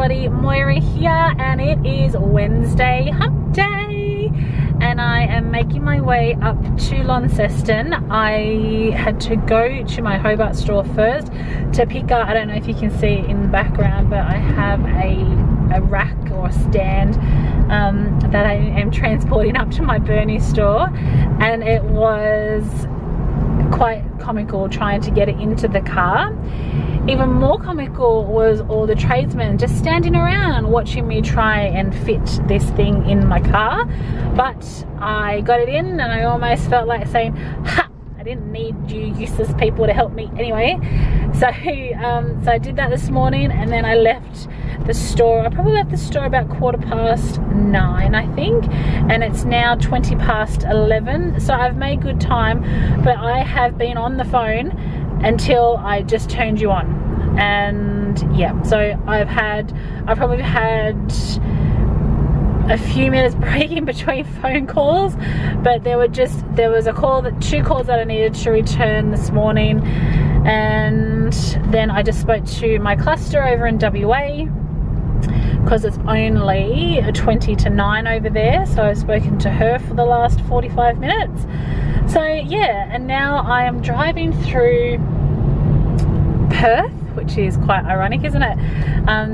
everybody, Moira here, and it is Wednesday hump day and I am making my way up to Launceston. I had to go to my Hobart store first to pick up, I don't know if you can see it in the background, but I have a rack or a stand that I am transporting up to my Burnie store, and it was quite comical trying to get it into the car. Even more comical was all the tradesmen just standing around watching me try and fit this thing in my car. But I got it in and I almost felt like saying, ha! I didn't need you useless people to help me anyway. So I did that this morning, and then I left the store. I probably left the store about 9:15, I think, and it's now 11:20. So I've made good time, but I have been on the phone until I just turned you on. And yeah, so I've probably had a few minutes break in between phone calls, but there was two calls that I needed to return this morning, and then I just spoke to my cluster over in WA because it's only 20 to 9 over there, so I've spoken to her for the last 45 minutes. So yeah, and now I am driving through Perth, which is quite ironic, isn't it?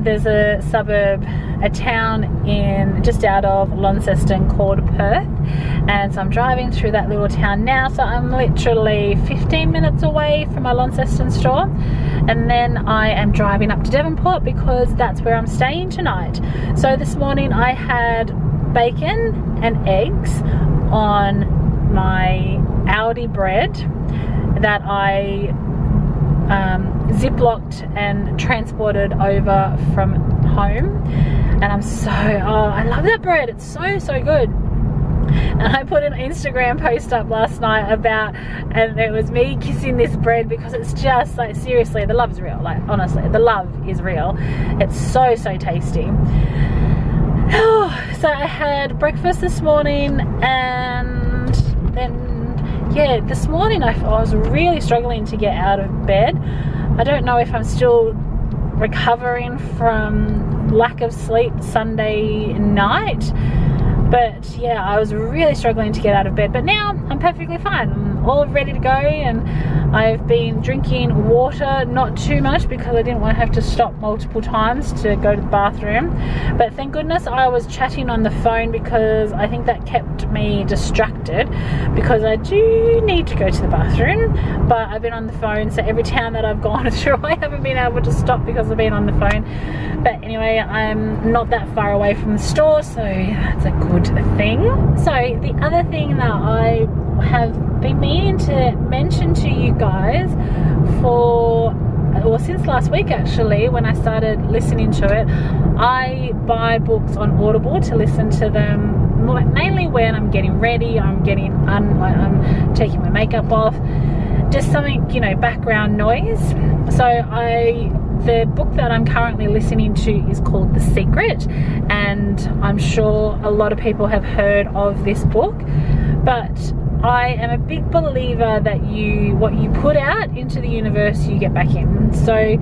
There's a suburb, a town just out of Launceston called Perth, and so I'm driving through that little town now. So I'm literally 15 minutes away from my Launceston store, and then I am driving up to Devonport because that's where I'm staying tonight. So this morning I had bacon and eggs on my Aldi bread that I ziplocked and transported over from home, and I love that bread. It's so good. And I put an Instagram post up last night and it was me kissing this bread because it's just like, seriously, the love's real. Like, honestly, the love is real. It's so tasty. So I had breakfast this morning, and then yeah, this morning I was really struggling to get out of bed. I don't know if I'm still recovering from lack of sleep Sunday night, but yeah, I was really struggling to get out of bed. But now I'm perfectly fine. I'm all ready to go, and I've been drinking water, not too much because I didn't want to have to stop multiple times to go to the bathroom. But thank goodness I was chatting on the phone because I think that kept me distracted, because I do need to go to the bathroom, but I've been on the phone. So every town that I've gone through, I haven't been able to stop because I've been on the phone. But anyway, I'm not that far away from the store, so that's a good thing. So the other thing that I have been meaning to mention to you guys since last week, actually, when I started listening to it. I buy books on Audible to listen to them mainly when I'm getting ready, I'm taking my makeup off, just something, you know, background noise. So the book that I'm currently listening to is called The Secret, and I'm sure a lot of people have heard of this book, but I am a big believer that what you put out into the universe, you get back in. So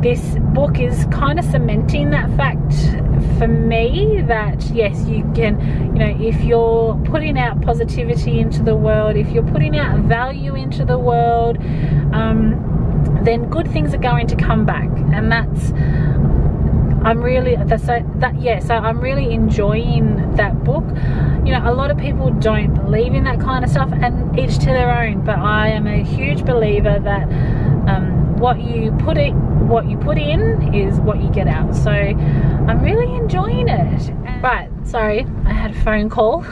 this book is kind of cementing that fact for me, that yes, you can, you know, if you're putting out positivity into the world, if you're putting out value into the world, then good things are going to come back. And I'm really enjoying that book. You know, a lot of people don't believe in that kind of stuff, and each to their own, but I am a huge believer that what you put in is what you get out. So I'm really enjoying it. Right, sorry, I had a phone call.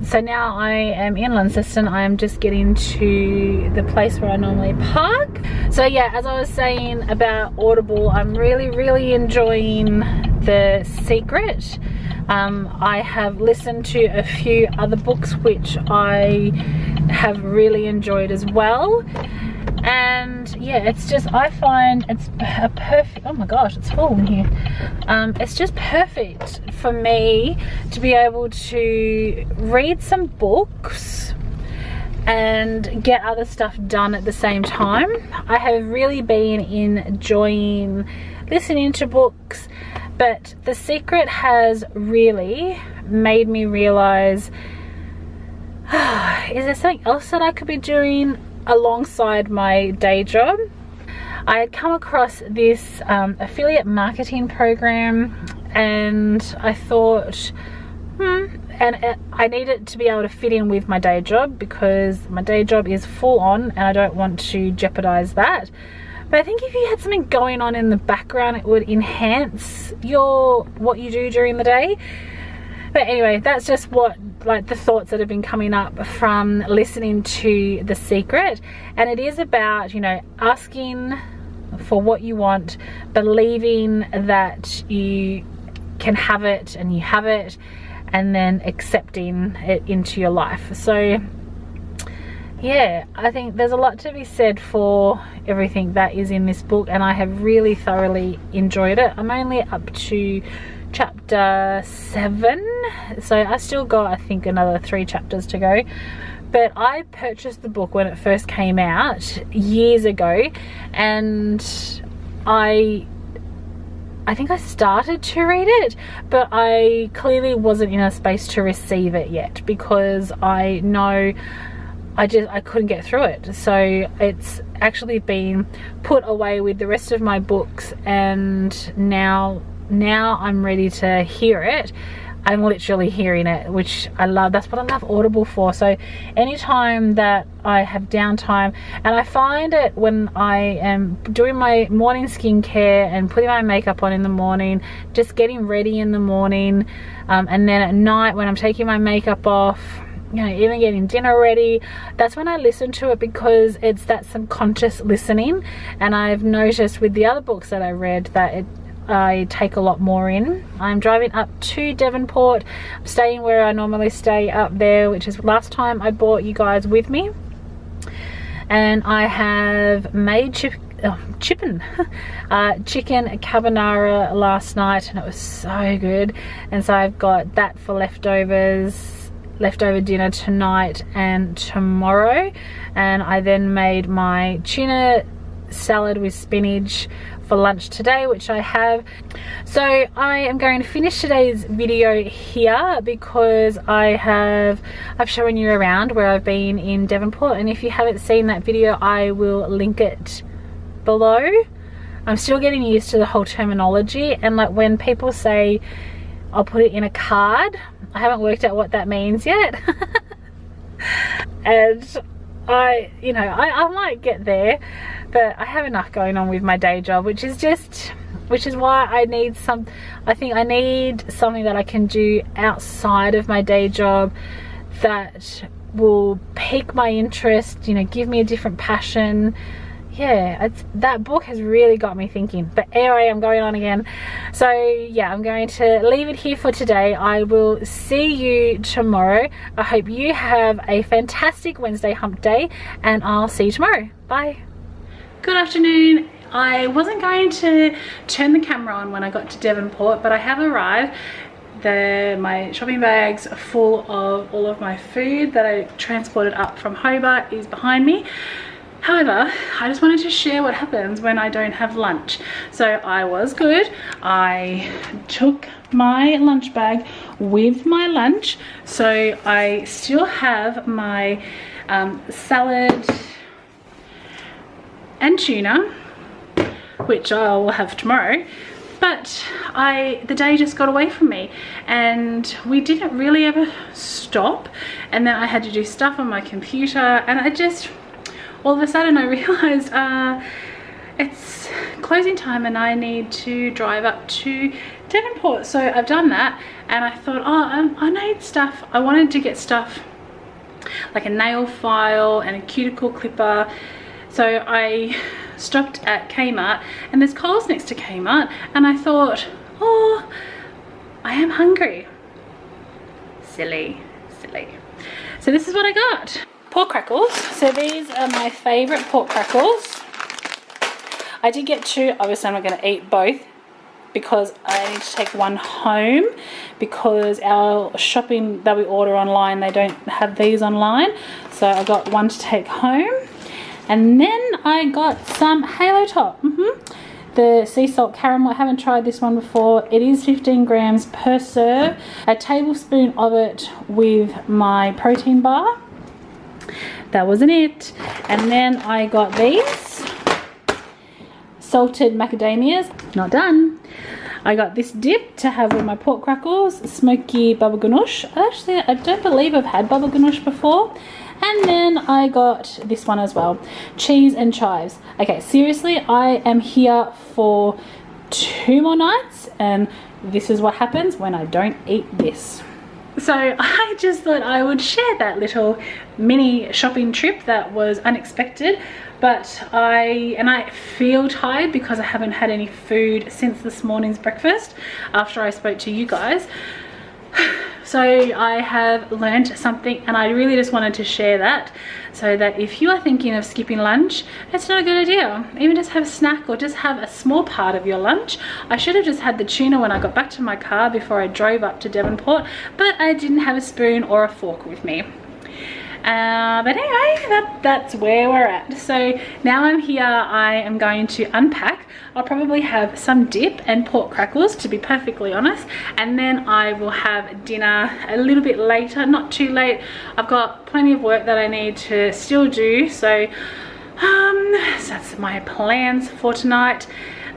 So now I am in Launceston. I am just getting to the place where I normally park. So yeah, as I was saying about Audible, I'm really enjoying The Secret. I have listened to a few other books which I have really enjoyed as well. And yeah, it's just, I find it's a perfect, oh my gosh, it's full in here. It's just perfect for me to be able to read some books and get other stuff done at the same time. I have really been enjoying listening to books, but The Secret has really made me realize, is there something else that I could be doing alongside my day job? I had come across this affiliate marketing program, and I thought, and I need it to be able to fit in with my day job, because my day job is full on and I don't want to jeopardize that. But I think if you had something going on in the background, it would enhance what you do during the day. But anyway, that's just the thoughts that have been coming up from listening to The Secret. And it is about, you know, asking for what you want, believing that you can have it and you have it, and then accepting it into your life. So yeah, I think there's a lot to be said for everything that is in this book, and I have really thoroughly enjoyed it. I'm only up to chapter 7, so I still got, I think, another 3 chapters to go. But I purchased the book when it first came out years ago, and I think I started to read it, but I clearly wasn't in a space to receive it yet, because I know I couldn't get through it. So it's actually been put away with the rest of my books, and now I'm ready to hear it. I'm literally hearing it, which I love. That's what I love Audible for. So anytime that I have downtime, and I find it when I am doing my morning skincare and putting my makeup on in the morning, just getting ready in the morning, and then at night when I'm taking my makeup off, you know, even getting dinner ready, that's when I listen to it, because it's that subconscious listening. And I've noticed with the other books that I read that I take a lot more in. I'm driving up to Devonport. I'm staying where I normally stay up there, which is last time I brought you guys with me. And I have made chicken carbonara last night, and it was so good. And so I've got that for leftover dinner tonight and tomorrow. And I then made my tuna salad with spinach for lunch today, which I have. So I am going to finish today's video here, because I've shown you around where I've been in Devonport, and if you haven't seen that video, I will link it below. I'm still getting used to the whole terminology, and like when people say I'll put it in a card, I haven't worked out what that means yet. And I might get there, but I have enough going on with my day job, which is why I need something that I can do outside of my day job that will pique my interest, you know, give me a different passion. Yeah, that book has really got me thinking. But anyway, I'm going on again. So yeah, I'm going to leave it here for today. I will see you tomorrow. I hope you have a fantastic Wednesday hump day, and I'll see you tomorrow. Bye. Good afternoon. I wasn't going to turn the camera on when I got to Devonport, but I have arrived. My shopping bags are full of all of my food that I transported up from Hobart is behind me. However, I just wanted to share what happens when I don't have lunch. So I was good. I took my lunch bag with my lunch. So I still have my salad and tuna, which I'll have tomorrow. But the day just got away from me, and we didn't really ever stop. And then I had to do stuff on my computer, and all of a sudden I realized it's closing time and I need to drive up to Devonport. So I've done that, and I thought, I need stuff. I wanted to get stuff like a nail file and a cuticle clipper. So I stopped at Kmart, and there's Coles next to Kmart, and I thought, oh, I am hungry. Silly. So this is what I got. Pork crackles. So these are my favorite pork crackles. I did get 2. Obviously I'm not going to eat both, because I need to take one home, because our shopping that we order online, they don't have these online. So I got one to take home. And then I got some Halo Top. The sea salt caramel. I haven't tried this one before. It is 15 grams per serve. A tablespoon of it with my protein bar. That wasn't it. And then I got these salted macadamias. Not done. I got this dip to have with my pork crackles, smoky baba ganoush. Actually, I don't believe I've had baba ganoush before. And then I got this one as well, cheese and chives. Okay, seriously, I am here for 2 more nights, and this is what happens when I don't eat this. So I just thought I would share that little mini shopping trip that was unexpected, but I feel tired because I haven't had any food since this morning's breakfast after I spoke to you guys. So I have learned something, and I really just wanted to share that, so that if you are thinking of skipping lunch, it's not a good idea. Even just have a snack or just have a small part of your lunch. I should have just had the tuna when I got back to my car before I drove up to Devonport, but I didn't have a spoon or a fork with me. But anyway, that's where we're at. So now I'm here, I am going to unpack. I'll probably have some dip and pork crackles, to be perfectly honest, and then I will have dinner a little bit later, not too late. I've got plenty of work that I need to still do, so that's my plans for tonight.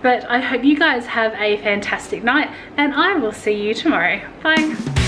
But I hope you guys have a fantastic night, and I will see you tomorrow. Bye.